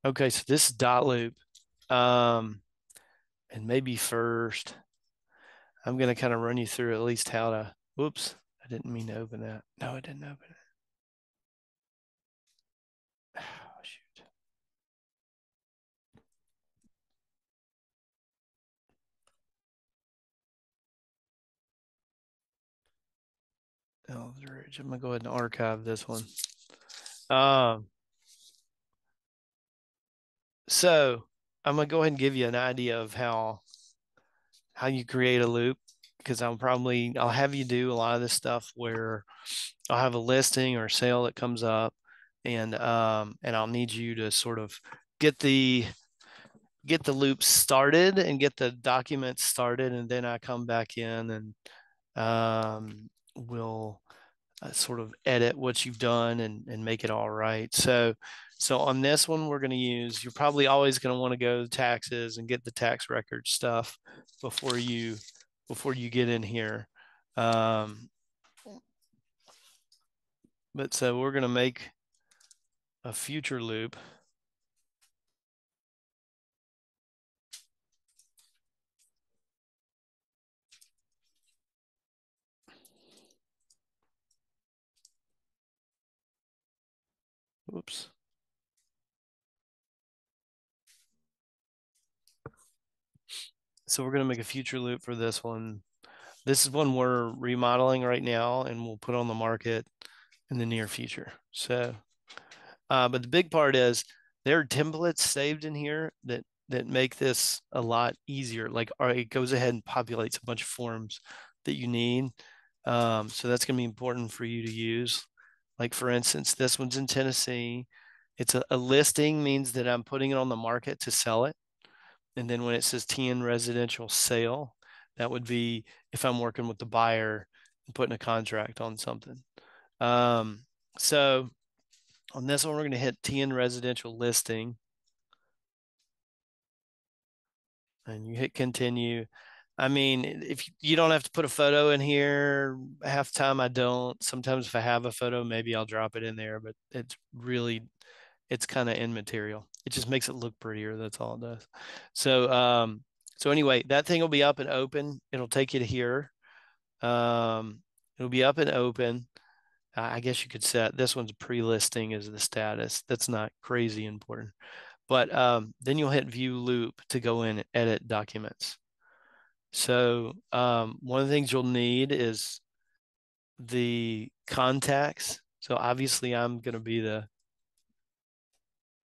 Okay, so this is Dotloop. Um, and maybe first, I'm going to kind of run you through at least how to, whoops, I didn't mean to open that. No, I didn't open it. Oh, shoot. Eldridge. I'm going to go ahead and archive this one. Um, so I'm going to go ahead and give you an idea of how you create a loop because I'll have you do a lot of this stuff where I'll have a listing or sale that comes up and I'll need you to sort of get the get the loop started and get the documents started, and then I come back in and we'll sort of edit what you've done and make it all right. So on this one, we're going to use. You're probably always going to want to go to taxes and get the tax record stuff before you before you get in here. Um, but so we're going to make a future loop. Oops. So we're going to make a future loop for this one. This is one we're remodeling right now and we'll put on the market in the near future. But the big part is there are templates saved in here that make this a lot easier. Like, all right, it goes ahead and populates a bunch of forms that you need. So that's going to be important for you to use. Like, for instance, this one's in Tennessee. It's a listing means that I'm putting it on the market to sell it. And then when it says TN residential sale, that would be if I'm working with the buyer and putting a contract on something. So on this one, we're going to hit TN residential listing and you hit continue. I mean, if you don't have to put a photo in here, half the time I don't. Sometimes if I have a photo, maybe I'll drop it in there, but it's kind of immaterial. It just makes it look prettier. That's all it does. So anyway, that thing will be up and open. It'll take you to here. It'll be up and open. I guess you could set this one's pre-listing as the status. That's not crazy important. But then you'll hit view loop to go in and edit documents. So one of the things you'll need is the contacts. So obviously I'm going to be the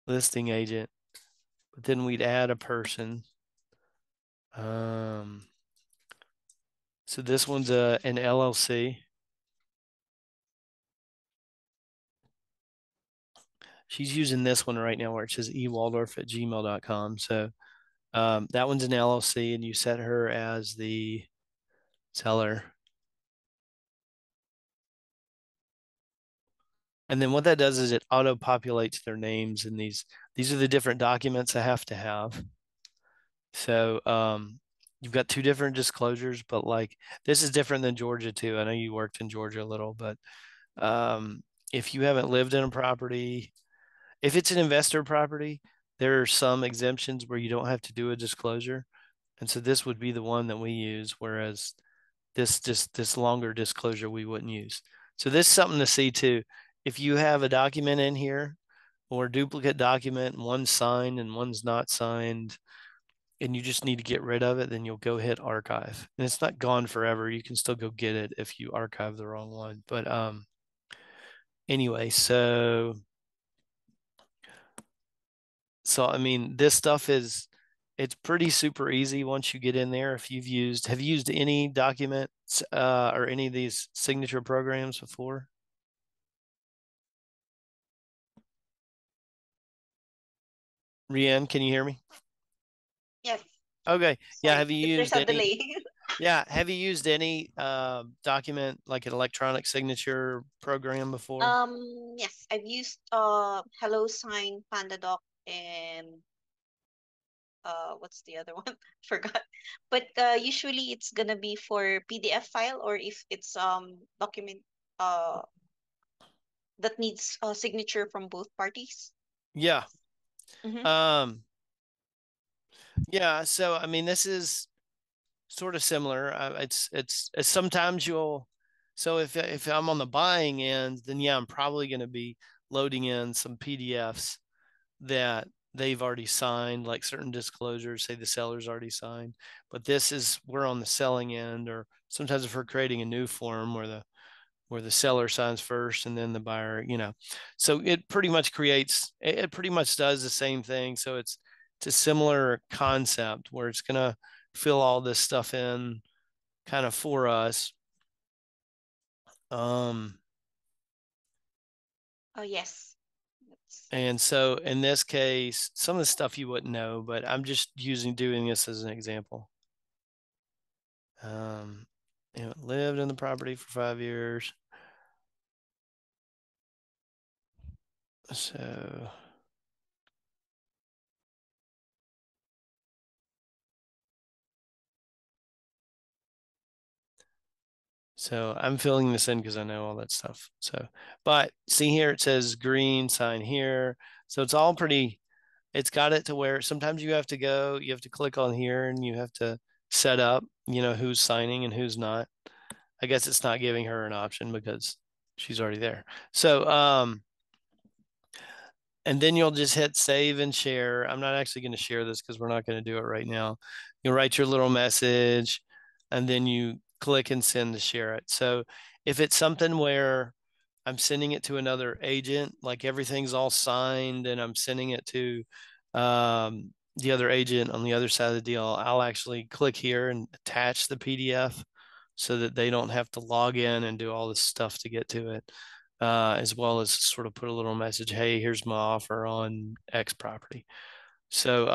listing agent, but then we'd add a person. Um, so this one's an LLC. She's using this one right now where it says ewaldorf@gmail.com. So that one's an LLC and you set her as the seller. And then what that does is it auto populates their names and these are the different documents I have to have. So you've got two different disclosures, but like this is different than Georgia too. I know you worked in Georgia a little, but um, if you haven't lived in a property, if it's an investor property, there are some exemptions where you don't have to do a disclosure. And so this would be the one that we use, whereas this longer disclosure we wouldn't use. So this is something to see too. If you have a document in here or a duplicate document and one's signed and one's not signed, and you just need to get rid of it, then you'll go hit archive. And it's not gone forever. You can still go get it if you archive the wrong one. But anyway, so I mean this stuff is it's pretty super easy once you get in there. If have you used any documents or any of these signature programs before? Rianne, can you hear me? Yes. Okay. Yeah, Sorry have you if there's used a any delay. yeah, have you used any document like an electronic signature program before? Yes, I've used Hello Sign, PandaDoc, and what's the other one? Forgot. But usually it's gonna be for PDF file, or if it's document uh that needs a signature from both parties. Yeah. Mm-hmm. Um, yeah. So I mean, this is sort of similar. It's sometimes you'll. So if I'm on the buying end, then yeah, I'm probably going to be loading in some PDFs that they've already signed, like certain disclosures, say the seller's already signed. But this is we're on the selling end, or sometimes if we're creating a new form where the seller signs first and then the buyer, So it pretty much it pretty much does the same thing. So it's a similar concept where it's gonna fill all this stuff in kind of for us. Um, Oh, yes. That's and so in this case, some of the stuff you wouldn't know, but I'm just doing this as an example. Um, lived in the property for 5 years. So I'm filling this in because I know all that stuff. So, but see here, it says green sign here. So it's all pretty, it's got it to where sometimes you have to click on here and you have to set up, who's signing and who's not. I guess it's not giving her an option because she's already there. So, and then you'll just hit save and share. I'm not actually going to share this because we're not going to do it right now. You'll write your little message and then you click and send to share it. So if it's something where I'm sending it to another agent, like everything's all signed and I'm sending it to the other agent on the other side of the deal, I'll actually click here and attach the PDF so that they don't have to log in and do all this stuff to get to it, as well as sort of put a little message, hey, here's my offer on X property. So,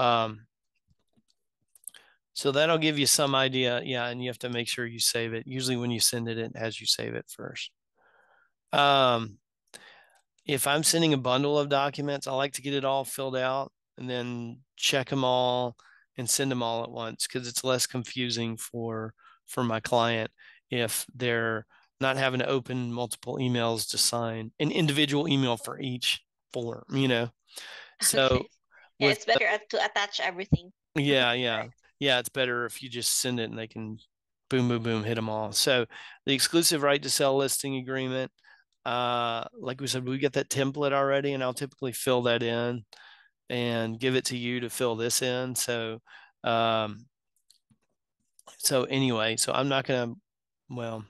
so that'll give you some idea. Yeah. And you have to make sure you save it. Usually when you send it, it has you save it first. Um, if I'm sending a bundle of documents, I like to get it all filled out and then check them all and send them all at once because it's less confusing for my client if they're not having to open multiple emails to sign an individual email for each form. So okay. Yeah, with it's better to attach everything. yeah, yeah. Right. Yeah, it's better if you just send it and they can boom, boom, boom, hit them all. So the exclusive right to sell listing agreement, like we said, we get that template already, and I'll typically fill that in and give it to you to fill this in. Um, so anyway, so I'm not gonna, well,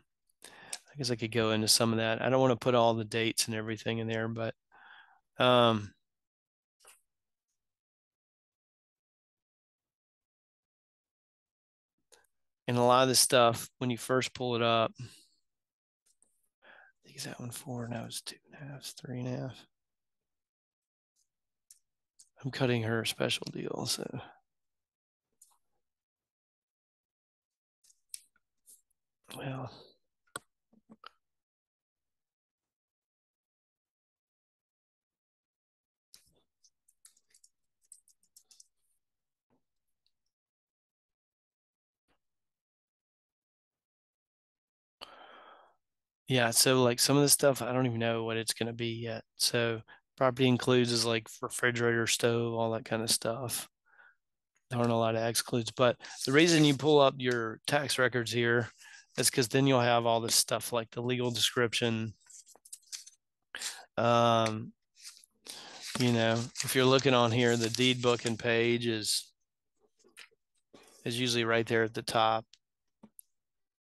I guess I could go into some of that. I don't want to put all the dates and everything in there, but um, and a lot of this stuff when you first pull it up, I think is that one four, now it's 2.5, 3.5. I'm cutting her a special deal, so well, yeah. So like some of the stuff, I don't even know what it's going to be yet. So property includes is like refrigerator, stove, all that kind of stuff. There aren't a lot of excludes, but the reason you pull up your tax records here is because then you'll have all this stuff like the legal description. Um, if you're looking on here, the deed book and page is usually right there at the top.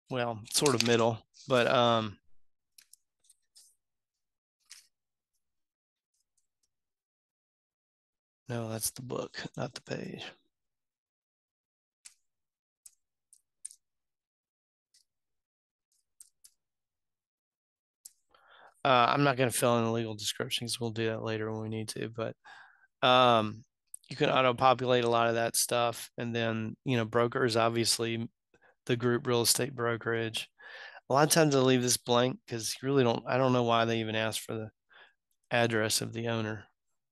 Well, sort of middle, but no, that's the book, not the page. I'm not going to fill in the legal descriptions. We'll do that later when we need to, but um, you can auto populate a lot of that stuff. And then, brokers, obviously, the group real estate brokerage. A lot of times I leave this blank because you really don't, I don't know why they even ask for the address of the owner.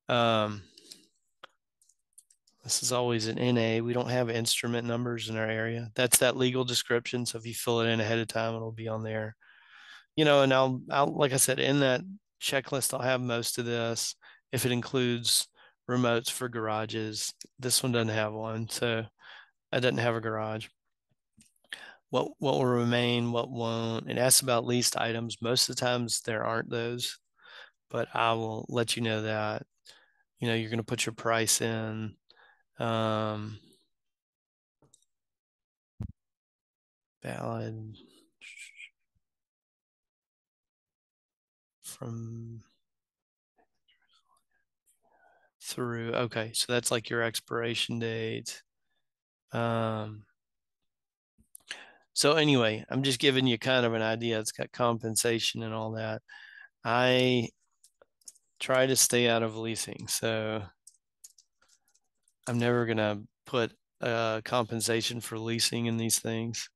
Um, this is always an NA. We don't have instrument numbers in our area. That's that legal description. So if you fill it in ahead of time, it'll be on there. And I'll like I said, in that checklist, I'll have most of this. If it includes remotes for garages. This one doesn't have one, so I didn't have a garage. What will remain, what won't. It asks about leased items. Most of the times there aren't those, but I will let you know that. You're going to put your price in. Um, Valid from through. Okay, so that's like your expiration date. Um, so anyway, I'm just giving you kind of an idea. It's got compensation and all that. I try to stay out of leasing, so I'm never gonna put compensation for leasing in these things.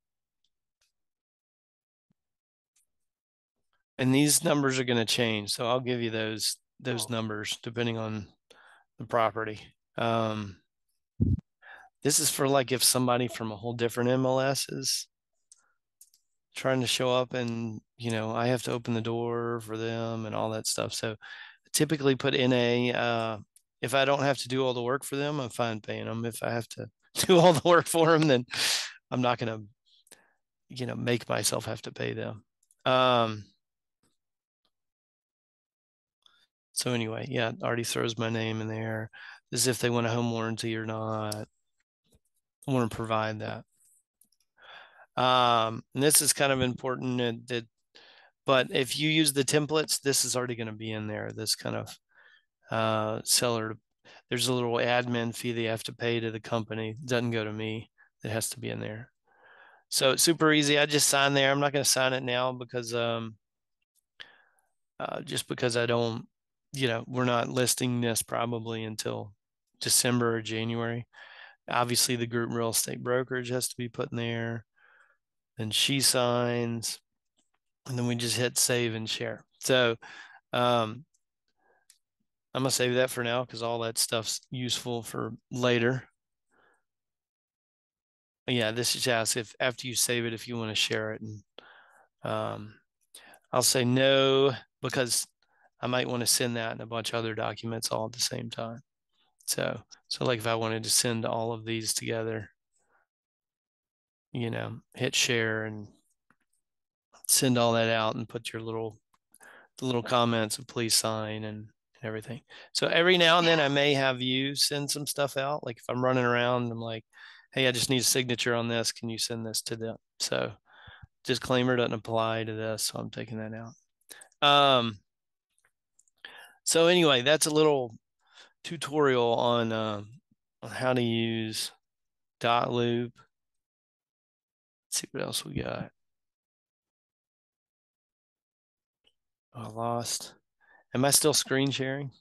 And these numbers are going to change, so I'll give you those Oh, numbers depending on the property. This is for like if somebody from a whole different MLS is trying to show up, and I have to open the door for them and all that stuff. So I typically put NA. If I don't have to do all the work for them, I'm fine paying them. If I have to do all the work for them, then I'm not going to make myself have to pay them. Um, so anyway, yeah, it already throws my name in there as if they want a home warranty or not. I want to provide that. And this is kind of important but if you use the templates, this is already going to be in there. This kind of seller, there's a little admin fee they have to pay to the company. It doesn't go to me. It has to be in there. So it's super easy. I just sign there. I'm not going to sign it now because just because I don't, we're not listing this probably until December or January. Obviously, the group real estate brokerage has to be put in there. Then she signs, and then we just hit save and share. So um, I'm gonna save that for now because all that stuff's useful for later. Yeah, this just asks if after you save it if you want to share it, and um, I'll say no because I might want to send that and a bunch of other documents all at the same time. So like if I wanted to send all of these together, hit share and send all that out and put your little comments of please sign and everything. So every now and then yeah. I may have you send some stuff out. Like if I'm running around, I'm like, hey, I just need a signature on this. Can you send this to them? So disclaimer doesn't apply to this, so I'm taking that out. So anyway, that's a little tutorial on how to use Dotloop. Let's see what else we got. Oh, I lost. Am I still screen sharing?